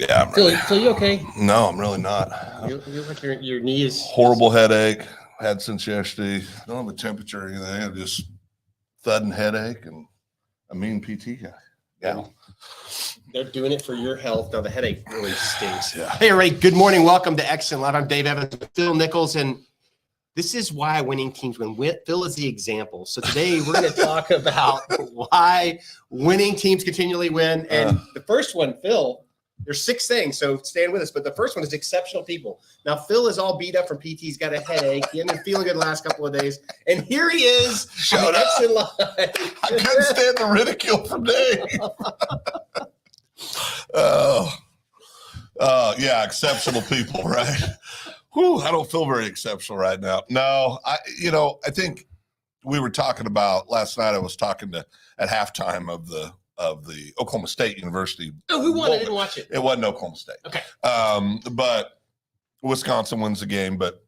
Yeah, I'm Phil, ready. Phil, you okay? No, I'm really not. You look like your knee is Horrible headache. Had since yesterday. Don't have a temperature or anything. I'm just thudding headache and a mean PT guy. Yeah. They're doing it for your health. Now the headache really stinks. Yeah. Hey, everybody. Good morning. Welcome to EXSIN Live. I'm Dave Evans with Phil Nichols, and this is why winning teams win. Phil is the example. So today we're going to talk about why winning teams continually win. And the first one, Phil, there's 6 things, so stand with us. But the first one is exceptional people. Now, Phil is all beat up from PT. He's got a headache. He hasn't been feeling good the last couple of days. And here he is. Shut up. EXSIN Live. I couldn't stand the ridicule from Dave. Yeah, exceptional people, right? Whew, I don't feel very exceptional right now. No, I think we were talking about last night. I was talking at halftime of the Oklahoma State University. Oh, who won? I didn't watch it. It wasn't Oklahoma State. Okay. But Wisconsin wins the game. But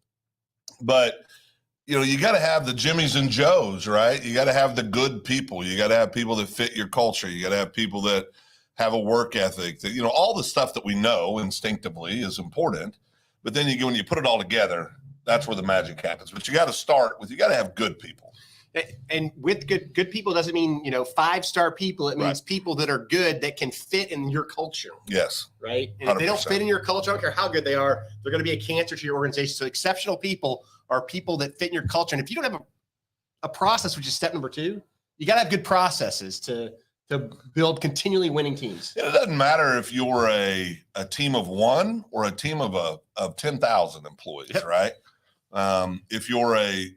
you got to have the Jimmies and Joes, right? You got to have the good people. You got to have people that fit your culture. You got to have people that have a work ethic. That all the stuff that we know instinctively is important. But then when you put it all together, that's where the magic happens. But you got to start with, you got to have good people. And with good people doesn't mean 5-star people. It means people that are good, that can fit in your culture. Yes. Right. And if they don't fit in your culture, I don't care how good they are, they're going to be a cancer to your organization. So exceptional people are people that fit in your culture. And if you don't have a process, which is step number 2, you got to have good processes to build continually winning teams. It doesn't matter if you're a team of 1 or a team of 10,000 employees, right? If you're a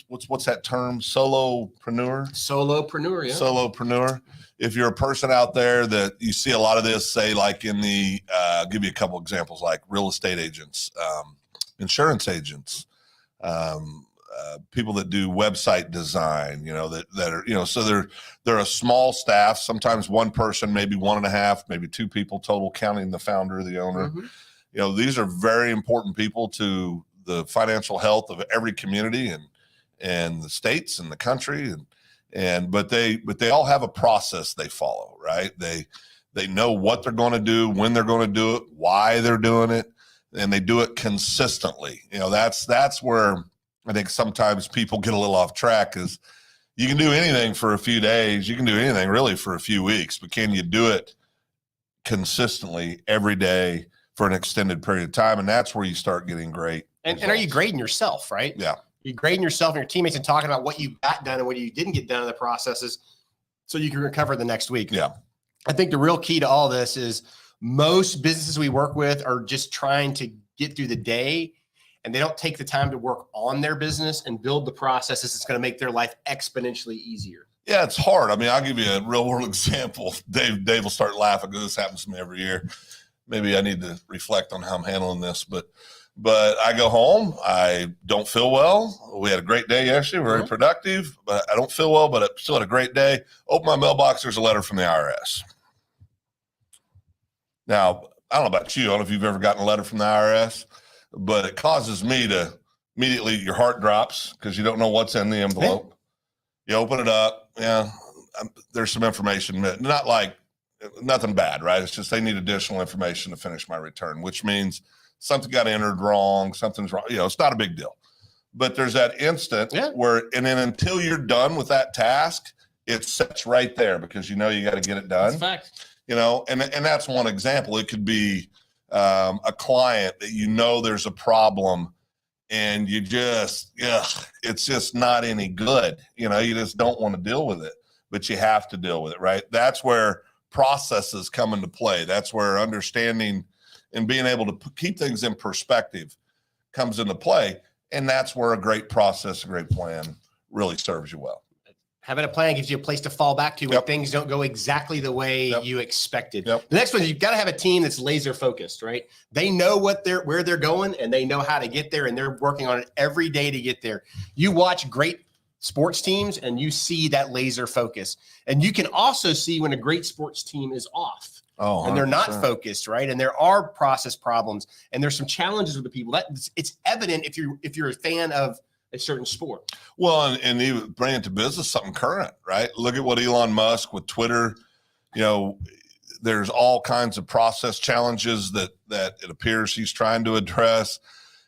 what's that term? Solopreneur. Solopreneur, yeah. Solopreneur. If you're a person out there that you see a lot of this, say like in the, I'll give you a couple examples, like real estate agents, insurance agents, people that do website design, that are, so they're a small staff, sometimes one person, maybe 1.5, maybe 2 people total, counting the founder, the owner. Mm-hmm. These are very important people to the financial health of every community and the states and the country. But they all have a process they follow, right? They know what they're going to do, when they're going to do it, why they're doing it, and they do it consistently. That's where I think sometimes people get a little off track, is you can do anything for a few days. You can do anything really for a few weeks, but can you do it consistently every day for an extended period of time? And that's where you start getting great. And are you grading yourself, right? Yeah. You're grading yourself and your teammates and talking about what you got done and what you didn't get done in the processes so you can recover the next week. Yeah. I think the real key to all this is most businesses we work with are just trying to get through the day, and they don't take the time to work on their business and build the processes that's going to make their life exponentially easier. Yeah, it's hard. I mean, I'll give you a real world example. Dave will start laughing because this happens to me every year. Maybe I need to reflect on how I'm handling this, but I go home. I don't feel well. We had a great day yesterday, very productive, but I don't feel well, but I still had a great day. Open my mailbox, there's a letter from the IRS. Now, I don't know about you. I don't know if you've ever gotten a letter from the IRS, but it causes me to immediately, your heart drops because you don't know what's in the envelope. You open it up. Yeah, there's some information, not like nothing bad, right? It's just they need additional information to finish my return, which means something got entered wrong, something's wrong. It's not a big deal. But there's that instant where, and then until you're done with that task, it sits right there because you got to get it done. That's a fact. And that's one example. It could be a client that there's a problem and you just, it's just not any good. You just don't want to deal with it, but you have to deal with it, right? That's where processes come into play. That's where understanding and being able to keep things in perspective comes into play. And that's where a great process, a great plan really serves you well. Having a plan gives you a place to fall back to when things don't go exactly the way you expected. The next one is you've got to have a team that's laser focused, right? They know where they're going and they know how to get there, and they're working on it every day to get there. You watch great sports teams and you see that laser focus. And you can also see when a great sports team is off. And they're not focused, right? And there are process problems and there's some challenges with the people. It's evident if you're a fan of a certain sport. Well, and you bring it to business, something current, right? Look at what Elon Musk with Twitter, there's all kinds of process challenges that it appears he's trying to address.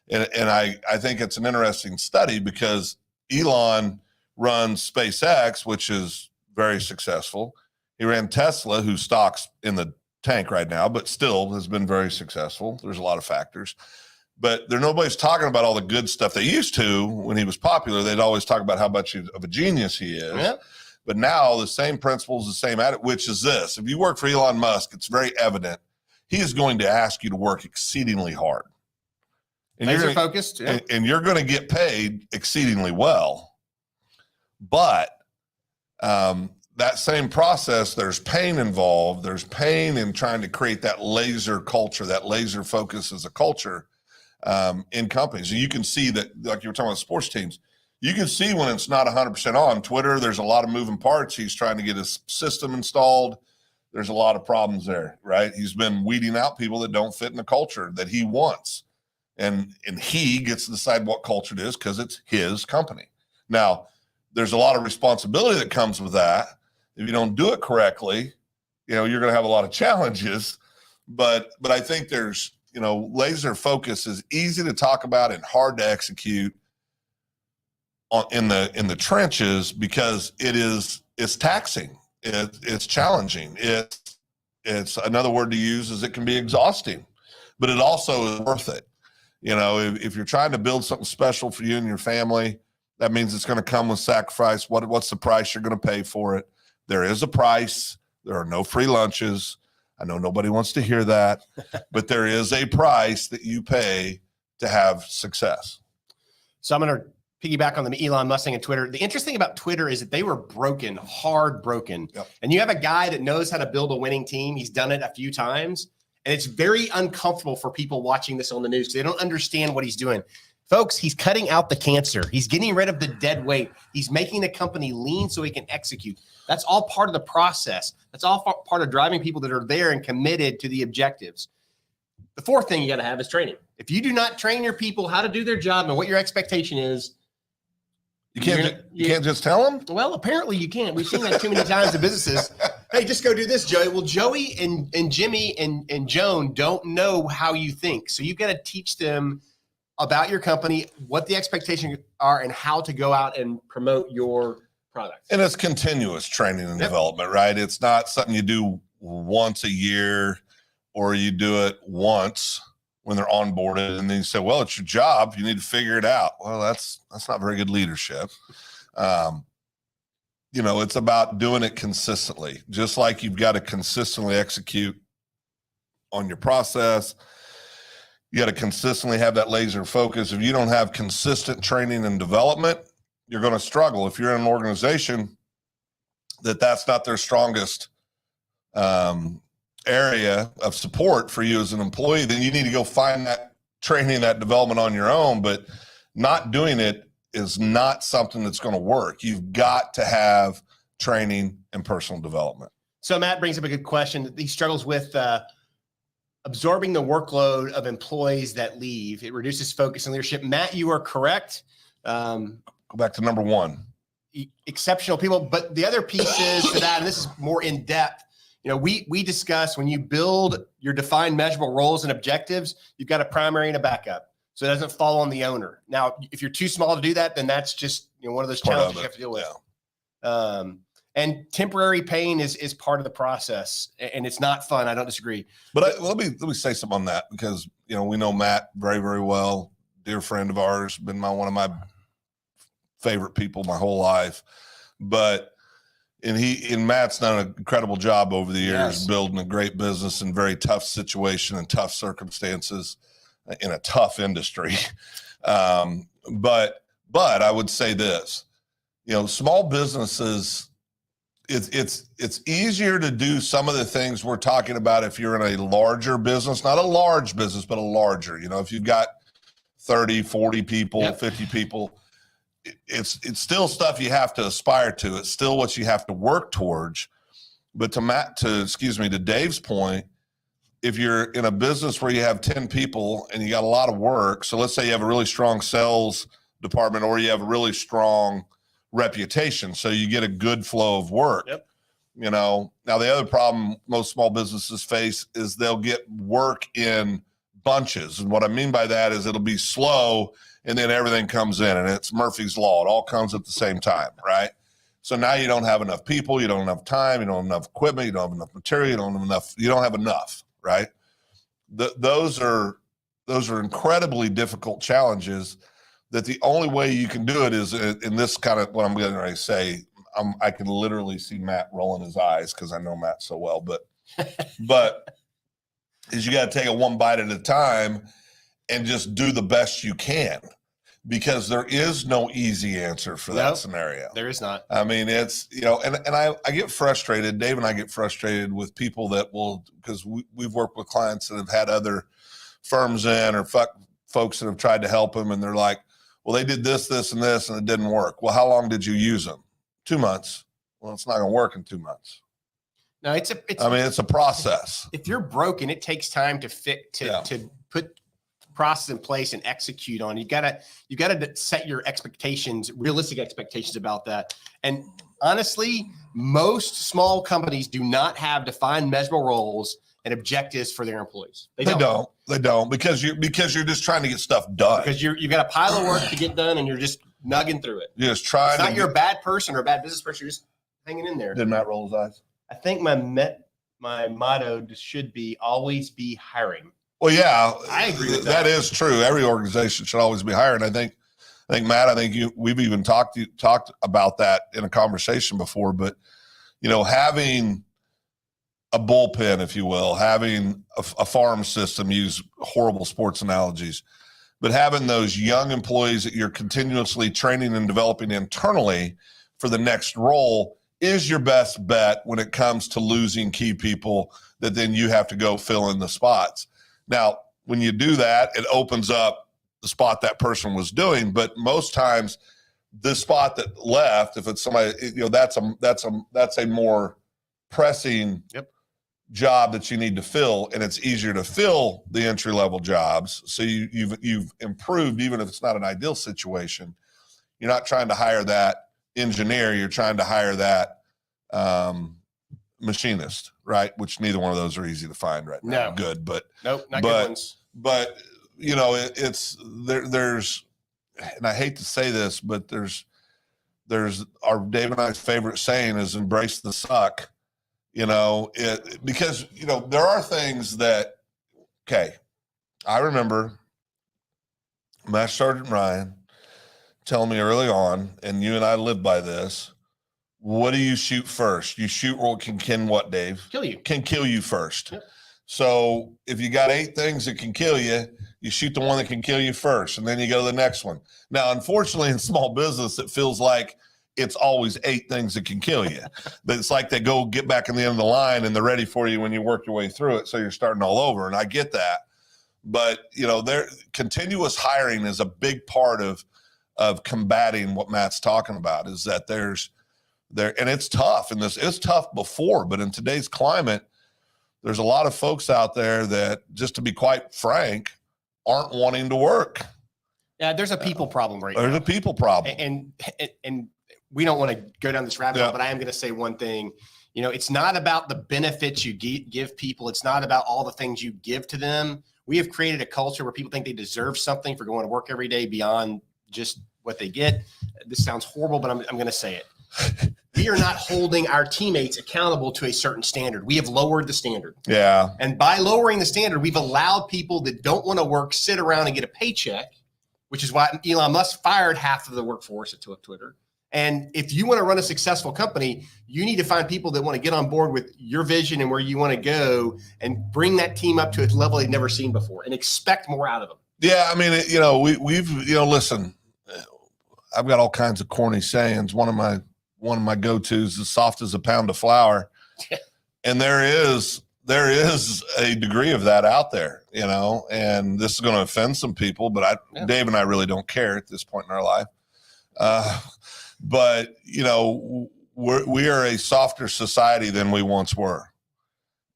And I think it's an interesting study because Elon runs SpaceX, which is very successful. He ran Tesla, whose stock's in the tank right now, but still has been very successful. There's a lot of factors. But nobody's talking about all the good stuff they used to when he was popular. They'd always talk about how much of a genius he is. Yeah. But now the same principles, the same attitude, which is this. If you work for Elon Musk, it's very evident he is going to ask you to work exceedingly hard. And Laser focused. Yeah. And you're going to get paid exceedingly well. But that same process, there's pain involved. There's pain in trying to create that laser culture, that laser focus as a culture in companies. And you can see that, like you were talking about sports teams, you can see when it's not 100% on. Twitter, there's a lot of moving parts. He's trying to get his system installed. There's a lot of problems there, right? He's been weeding out people that don't fit in the culture that he wants. And he gets to decide what culture it is because it's his company. Now, there's a lot of responsibility that comes with that. If you don't do it correctly, you're going to have a lot of challenges. But I think there's, laser focus is easy to talk about and hard to execute in the trenches because it's taxing. It's challenging. It's another word to use is it can be exhausting, but it also is worth it. If you're trying to build something special for you and your family, that means it's going to come with sacrifice. What's the price you're going to pay for it? There is a price. There are no free lunches. I know nobody wants to hear that, but there is a price that you pay to have success. So I'm going to piggyback on the Elon Musk and Twitter. The interesting about Twitter is that they were hard broken. Yep. And you have a guy that knows how to build a winning team. He's done it a few times. And it's very uncomfortable for people watching this on the news because they don't understand what he's doing. Folks, he's cutting out the cancer. He's getting rid of the dead weight. He's making the company lean so he can execute. That's all part of the process. That's all part of driving people that are there and committed to the objectives. The fourth thing you got to have is training. If you do not train your people how to do their job and what your expectation is, you can't just tell them? Well, apparently you can't. We've seen that too many times in businesses. Hey, just go do this, Joey. Well, Joey and Jimmy and Joan don't know how you think. So you've got to teach them about your company, what the expectations are, and how to go out and promote your product. And it's continuous training and development, right? It's not something you do once a year or you do it once when they're onboarded and then you say, well, it's your job. You need to figure it out. Well, that's not very good leadership. It's about doing it consistently, just like you've got to consistently execute on your process. You got to consistently have that laser focus. If you don't have consistent training and development, you're going to struggle. If you're in an organization that's not their strongest area of support for you as an employee, then you need to go find that training, that development on your own. But not doing it is not something that's going to work. You've got to have training and personal development. So Matt brings up a good question. He struggles with absorbing the workload of employees that leave. It reduces focus and leadership. Matt, you are correct. Go back to number one. Exceptional people. But the other pieces to that, and this is more in depth, we discuss when you build your defined measurable roles and objectives, you've got a primary and a backup. So it doesn't fall on the owner. Now, if you're too small to do that, then that's just one of those challenges you have to deal with. Yeah. And temporary pain is part of the process, and it's not fun. I don't disagree. But let me say something on that because we know Matt very, very well, dear friend of ours, been one of my favorite people my whole life. But Matt's done an incredible job over the years, building a great business in very tough situation and tough circumstances in a tough industry. But I would say this, small businesses, it's easier to do some of the things we're talking about if you're in a larger business, not a large business, but a larger, if you've got 30, 40 people, 50 people, it's still stuff you have to aspire to. It's still what you have to work towards. But to Dave's point, if you're in a business where you have 10 people and you got a lot of work, so let's say you have a really strong sales department or you have a really strong reputation, so you get a good flow of work. Now the other problem most small businesses face is they'll get work in bunches. And what I mean by that is it'll be slow and then everything comes in, and it's Murphy's Law. It all comes at the same time, right? So now you don't have enough people, you don't have enough time, you don't have enough equipment, you don't have enough material, you don't have enough, right? Those are incredibly difficult challenges that the only way you can do it is in this kind of what I'm going to say. I can literally see Matt rolling his eyes because I know Matt so well, but is you got to take it one bite at a time and just do the best you can, because there is no easy answer for that scenario. There is not. I mean, it's, and I get frustrated. Dave and I get frustrated with people that will, because we've worked with clients that have had other firms in or folks that have tried to help them. And they're like, well, they did this, this, and this, and it didn't work. Well, how long did you use them? 2 months. Well, it's not going to work in 2 months. No, it's a process. If you're broken, it takes time to put the process in place and execute on. You gotta set your expectations, realistic expectations about that. And honestly, most small companies do not have defined measurable roles and objectives for their employees. They don't because you're just trying to get stuff done. Because you've got a pile of work to get done and you're just nugging through it. You're just trying. It's not you're a bad person or a bad business person. You're just hanging in there. Did Matt roll his eyes? I think my motto should be always be hiring. Well, yeah, I agree with that. That is true. Every organization should always be hiring. I think Matt, we've even talked about that in a conversation before, but having a bullpen, if you will, having a farm system, use horrible sports analogies, but having those young employees that you're continuously training and developing internally for the next role is your best bet when it comes to losing key people that then you have to go fill in the spots. Now, when you do that, it opens up the spot that person was doing. But most times, the spot that left, if it's somebody, that's a more pressing job that you need to fill, and it's easier to fill the entry level jobs. So you've improved, even if it's not an ideal situation. You're not trying to hire that engineer, you're trying to hire that machinist, right? Which neither one of those are easy to find right now. No. Good, but nope, not good ones. But it's there's, and I hate to say this, but there's our Dave and I's favorite saying is embrace the suck. Because there are things that, I remember Master Sergeant Ryan telling me early on, and you and I live by this, what do you shoot first? You shoot what can what, Dave? Kill you. Can kill you first. Yep. So if you got 8 things that can kill you, you shoot the one that can kill you first, and then you go to the next one. Now, unfortunately, in small business, it feels like it's always 8 things that can kill you. But it's like they go get back in the end of the line, and they're ready for you when you work your way through it, so you're starting all over, and I get that. But, continuous hiring is a big part of combating what Matt's talking about, is that and it's tough, and it's tough before, but in today's climate, there's a lot of folks out there that, just to be quite frank, aren't wanting to work. Yeah, there's a people problem right now. There's a people problem. And we don't want to go down this rabbit hole, but I am going to say one thing. It's not about the benefits you give people. It's not about all the things you give to them. We have created a culture where people think they deserve something for going to work every day beyond just what they get. This sounds horrible, but I'm going to say it. We are not holding our teammates accountable to a certain standard. We have lowered the standard. Yeah. And by lowering the standard, we've allowed people that don't want to work, sit around and get a paycheck, which is why Elon Musk fired half of the workforce at Twitter. And if you want to run a successful company, you need to find people that want to get on board with your vision and where you want to go, and bring that team up to a level they've never seen before, and expect more out of them. Yeah. I mean, we've listen, I've got all kinds of corny sayings. One of my go-tos is soft as a pound of flour. And there is a degree of that out there, and this is going to offend some people, but Dave and I really don't care at this point in our life. But we are a softer society than we once were.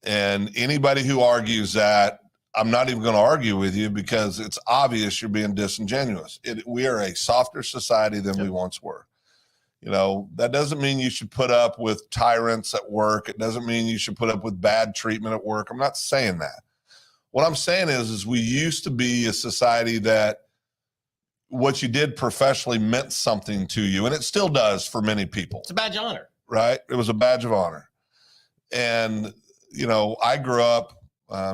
And anybody who argues that, I'm not even going to argue with you, because it's obvious you're being disingenuous. We are a softer society than we once were. That doesn't mean you should put up with tyrants at work. It doesn't mean you should put up with bad treatment at work. I'm not saying that. What I'm saying is we used to be a society that what you did professionally meant something to you, and it still does for many people. It's a badge of honor. Right? It was a badge of honor. And, I grew up,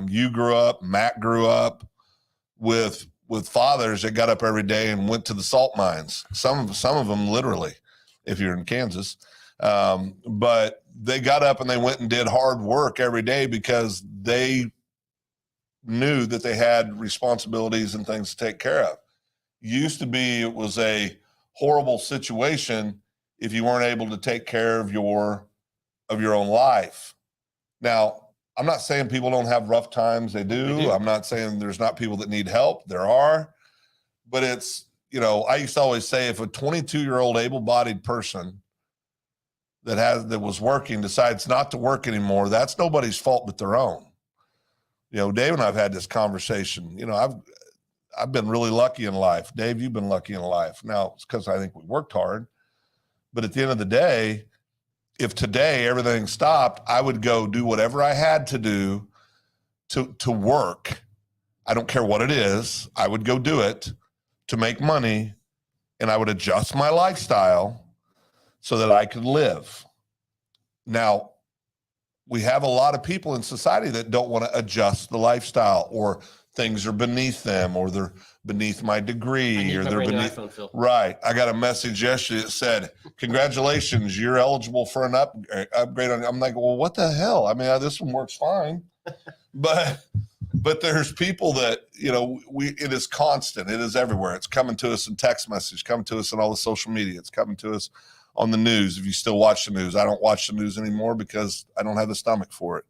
you grew up, Matt grew up with fathers that got up every day and went to the salt mines. Some of them literally, if you're in Kansas. But they got up and they went and did hard work every day because they knew that they had responsibilities and things to take care of. Used to be, it was a horrible situation if you weren't able to take care of your own life. Now, I'm not saying people don't have rough times. They do. I'm not saying there's not people that need help. There are. But it's, I used to always say if a 22-year-old able-bodied person that was working decides not to work anymore, that's nobody's fault but their own. Dave and I've had this conversation. I've been really lucky in life. Dave, you've been lucky in life. Now, it's because I think we worked hard. But at the end of the day, if today everything stopped, I would go do whatever I had to do to work. I don't care what it is. I would go do it to make money, and I would adjust my lifestyle so that I could live. Now, we have a lot of people in society that don't want to adjust the lifestyle, or things are beneath them, or they're beneath my degree, or they're beneath. iPhone, right. I got a message yesterday that said, "Congratulations, you're eligible for an upgrade." I'm like, well, what the hell? I mean, this one works fine, but there's people that it is constant. It is everywhere. It's coming to us in text message, coming to us in all the social media. It's coming to us on the news. If you still watch the news, I don't watch the news anymore because I don't have the stomach for it.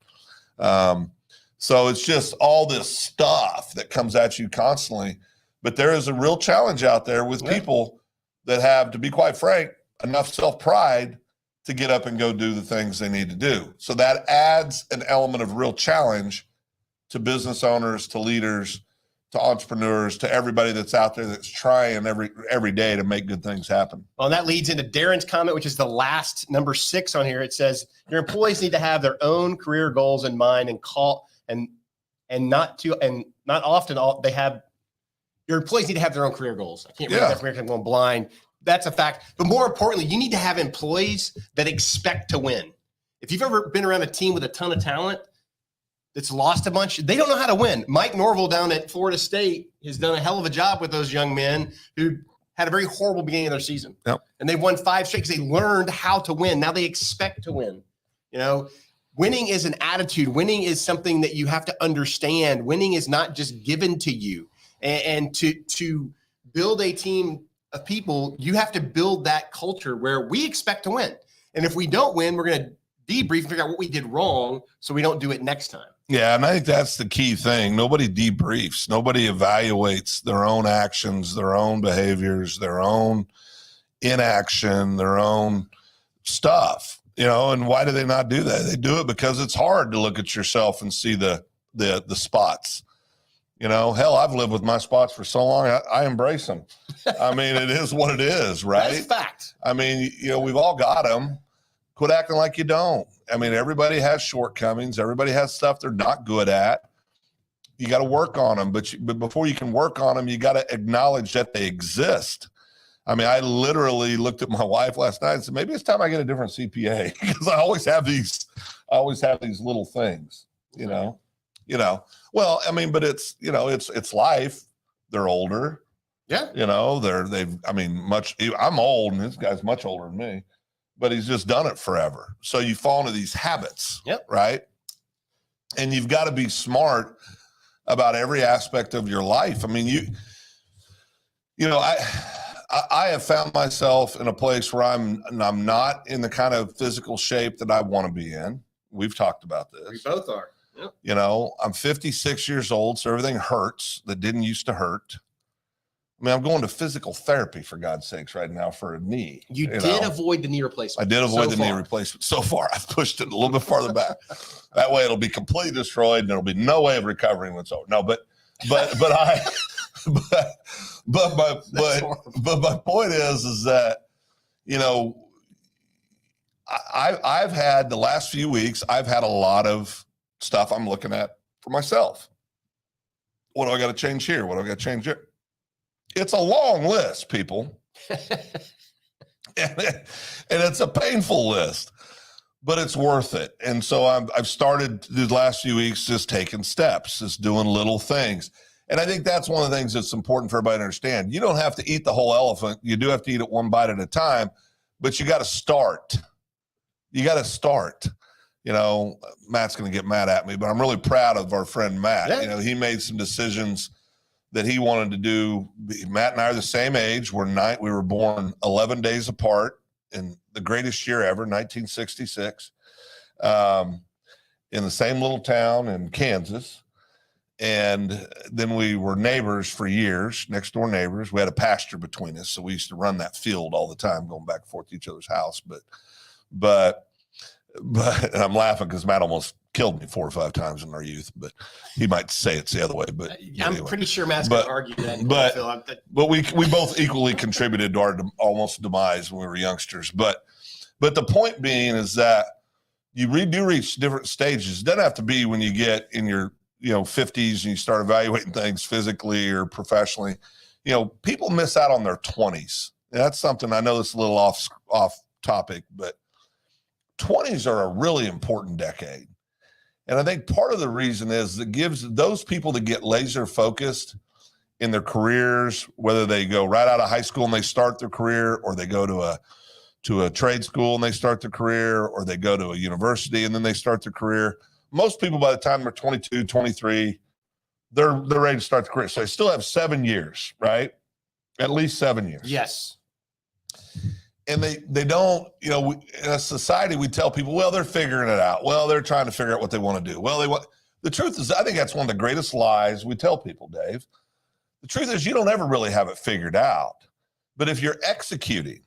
So it's just all this stuff that comes at you constantly. But there is a real challenge out there with people that have, to be quite frank, enough self-pride to get up and go do the things they need to do. So that adds an element of real challenge to business owners, to leaders, to entrepreneurs, to everybody that's out there that's trying every day to make good things happen. Well, and that leads into Darren's comment, which is the last number 6 on here. It says your employees need to have their own career goals in mind and not often your employees need to have their own career goals. I can't read that from here because I'm going blind. That's a fact. But more importantly, you need to have employees that expect to win. If you've ever been around a team with a ton of talent that's lost a bunch, they don't know how to win. Mike Norville down at Florida State has done a hell of a job with those young men who had a very horrible beginning of their season. Yep. And they've won 5 straight because they learned how to win. Now they expect to win. Winning is an attitude. Winning is something that you have to understand. Winning is not just given to you. And to build a team of people, you have to build that culture where we expect to win. And if we don't win, we're going to debrief and figure out what we did wrong so we don't do it next time. Yeah, and I think that's the key thing. Nobody debriefs. Nobody evaluates their own actions, their own behaviors, their own inaction, their own stuff. And why do they not do that? They do it because it's hard to look at yourself and see the spots. Hell, I've lived with my spots for so long. I embrace them. I mean, it is what it is, right? That's fact. I mean, we've all got them. Quit acting like you don't. I mean, everybody has shortcomings. Everybody has stuff they're not good at. You got to work on them. But before you can work on them, you got to acknowledge that they exist. I mean, I literally looked at my wife last night and said, maybe it's time I get a different CPA because I always have these little things, Well, I mean, but it's, it's life. They're older. Yeah. I'm old and this guy's much older than me, but he's just done it forever. So you fall into these habits, right? And you've got to be smart about every aspect of your life. I mean, I have found myself in a place where I'm not in the kind of physical shape that I want to be in. We've talked about this. We both are. Yep. I'm 56 years old, so everything hurts that didn't used to hurt. I mean, I'm going to physical therapy, for God's sakes, right now for a knee. You did avoid the knee replacement. I did avoid the knee replacement. So far, I've pushed it a little bit farther back. That way it'll be completely destroyed and there'll be no way of recovering when it's over. No, but my point is that, I've had the last few weeks, I've had a lot of stuff I'm looking at for myself. What do I got to change here? What do I got to change here? It's a long list, people. and it's a painful list, but it's worth it. And so I've started the last few weeks just taking steps, just doing little things. And I think that's one of the things that's important for everybody to understand. You don't have to eat the whole elephant. You do have to eat it one bite at a time, but you got to start. You got to start. You know, Matt's going to get mad at me, but I'm really proud of our friend Matt. Yeah. You know, he made some decisions that he wanted to do. Matt and I are the same age. We were born 11 days apart in the greatest year ever, 1966, in the same little town in Kansas. And then we were neighbors for years, next door neighbors. We had a pasture between us, so we used to run that field all the time, going back and forth to each other's house. But and I'm laughing because Matt almost killed me 4 or 5 times in our youth, but he might say it's the other way. But I'm pretty sure Matt's going to argue that. But we both equally contributed to our almost demise when we were youngsters. But the point being is that you do reach different stages. It doesn't have to be when you get in your 50s and you start evaluating things physically or professionally. You know, people miss out on their 20s. That's something I know that's a little off topic, but 20s are a really important decade. And I think part of the reason is it gives those people that get laser focused in their careers, whether they go right out of high school and they start their career, or they go to a trade school and they start their career, or they go to a university and then they start their career. Most people, by the time they're 22, 23, they're ready to start the career. So they still have 7 years, right? At least 7 years. Yes. And they don't, in a society, we tell people, well, they're figuring it out. Well, they're trying to figure out what they want to do. Well, the truth is, I think that's one of the greatest lies we tell people, Dave. The truth is, you don't ever really have it figured out. But if you're executing,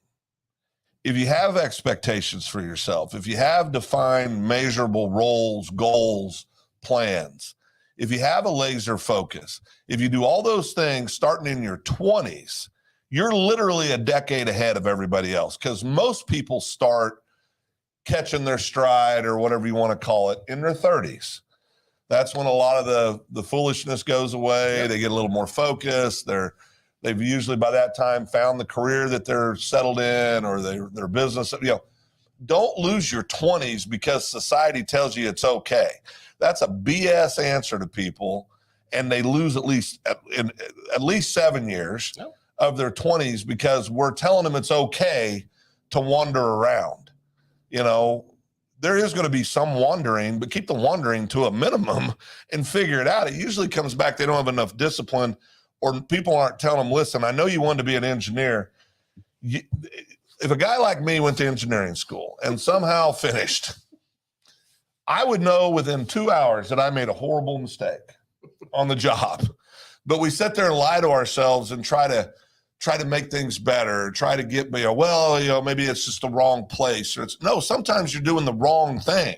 if you have expectations for yourself, if you have defined measurable roles, goals, plans, if you have a laser focus, if you do all those things starting in your 20s, you're literally a decade ahead of everybody else, because most people start catching their stride, or whatever you want to call it, in their 30s. That's when a lot of the foolishness goes away. Yep. They get a little more focused. They've usually by that time found the career that they're settled in, or their business. Don't lose your 20s because society tells you it's okay. That's a BS answer to people, and they lose at least 7 years. Yep. Of their 20s because we're telling them it's okay to wander around. There is going to be some wandering, but keep the wandering to a minimum and figure it out. It usually comes back they don't have enough discipline, or people aren't telling them, listen, I know you wanted to be an engineer. If a guy like me went to engineering school and somehow finished, I would know within 2 hours that I made a horrible mistake on the job. But we sit there and lie to ourselves and try to make things better, try to get, maybe it's just the wrong place. No, sometimes you're doing the wrong thing.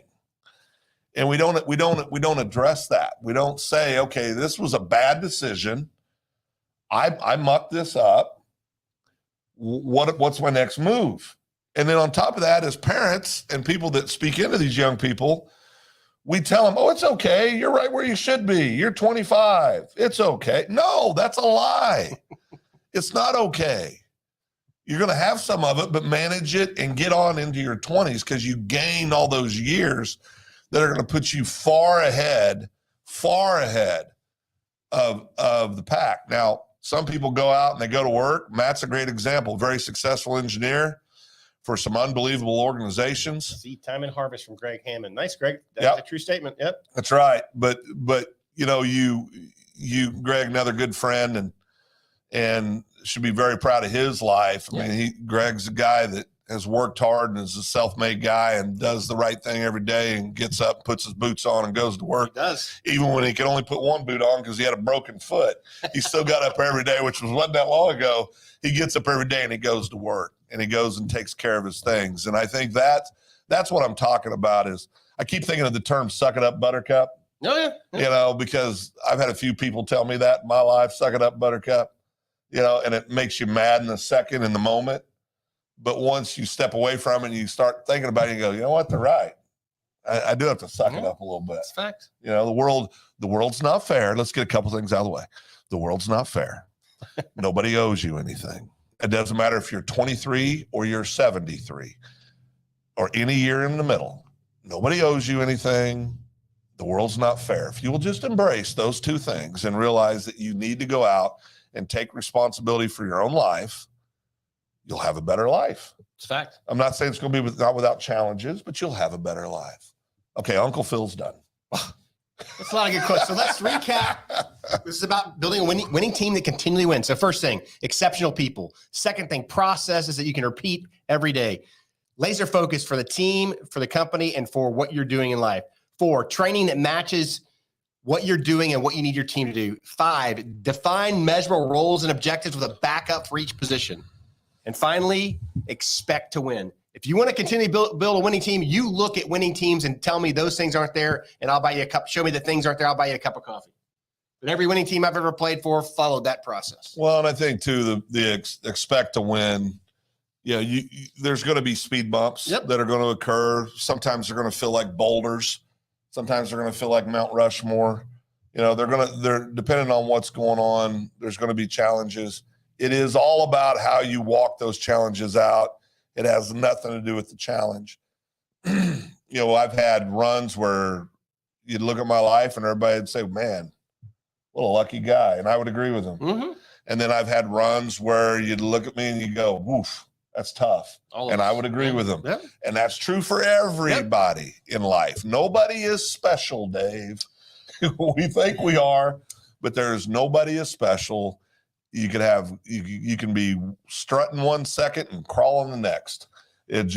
And we don't address that. We don't say, okay, this was a bad decision. I mucked this up. What's my next move? And then on top of that, as parents and people that speak into these young people, we tell them, oh, it's okay. You're right where you should be. You're 25. It's okay. No, that's a lie. It's not okay. You're going to have some of it, but manage it and get on into your 20s, because you gained all those years that are going to put you far ahead of the pack. Now, some people go out and they go to work. Matt's a great example, very successful engineer for some unbelievable organizations. Seed time and harvest from Greg Hammond. Nice, Greg. That's a true statement. Yep. That's right. But you, Greg, another good friend, and should be very proud of his life. I mean, Greg's a guy that has worked hard and is a self-made guy and does the right thing every day and gets up, puts his boots on, and goes to work. He does. Even when he can only put one boot on because he had a broken foot. He still got up every day, which wasn't that long ago. He gets up every day and he goes to work, and he goes and takes care of his things. And I think that's what I'm talking about. Is I keep thinking of the term "suck it up, buttercup." Oh, yeah. Because I've had a few people tell me that in my life, "Suck it up, buttercup." And it makes you mad in a second, in the moment. But once you step away from it and you start thinking about it, you go, you know what? They're right. I do have to suck it up a little bit. That's a fact. You know, the world's not fair. Let's get a couple things out of the way. The world's not fair. Nobody owes you anything. It doesn't matter if you're 23 or you're 73 or any year in the middle. Nobody owes you anything. The world's not fair. If you will just embrace those two things and realize that you need to go out and take responsibility for your own life, you'll have a better life. It's a fact. I'm not saying it's going to be not without challenges, but you'll have a better life. Okay, Uncle Phil's done. That's a lot of good questions. So let's recap. This is about building a winning team that continually wins. So first thing, exceptional people. Second thing, processes that you can repeat every day. Laser focus for the team, for the company, and for what you're doing in life. 4, training that matches what you're doing and what you need your team to do. 5, define measurable roles and objectives with a backup for each position. And finally, expect to win. If you want to continue to build a winning team, you look at winning teams and tell me those things aren't there, and I'll buy you a cup. Show me the things aren't there, I'll buy you a cup of coffee. But every winning team I've ever played for followed that process. Well, and I think too, the expect to win. You know, there's going to be speed bumps that are going to occur. Sometimes they're going to feel like boulders. Sometimes they're going to feel like Mount Rushmore. You know, they're depending on what's going on. There's going to be challenges. It is all about how you walk those challenges out. It has nothing to do with the challenge. You know, I've had runs where you'd look at my life and everybody would say, man, what a lucky guy. And I would agree with them. Mm-hmm. And then I've had runs where you'd look at me and you go, woof, that's tough. And I would agree with them. Yep. And that's true for everybody in life. Nobody is special, Dave. We think we are, but there's nobody is special. You can have, you can be strutting 1 second and crawling the next. It's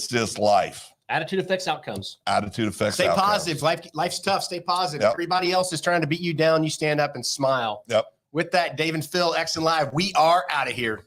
just life. Attitude affects outcomes. Attitude affects Stay outcomes. Positive. Life's tough. Stay positive. Yep. Everybody else is trying to beat you down. You stand up and smile. Yep. With that, Dave and Phil, EXSIN Live, we are out of here.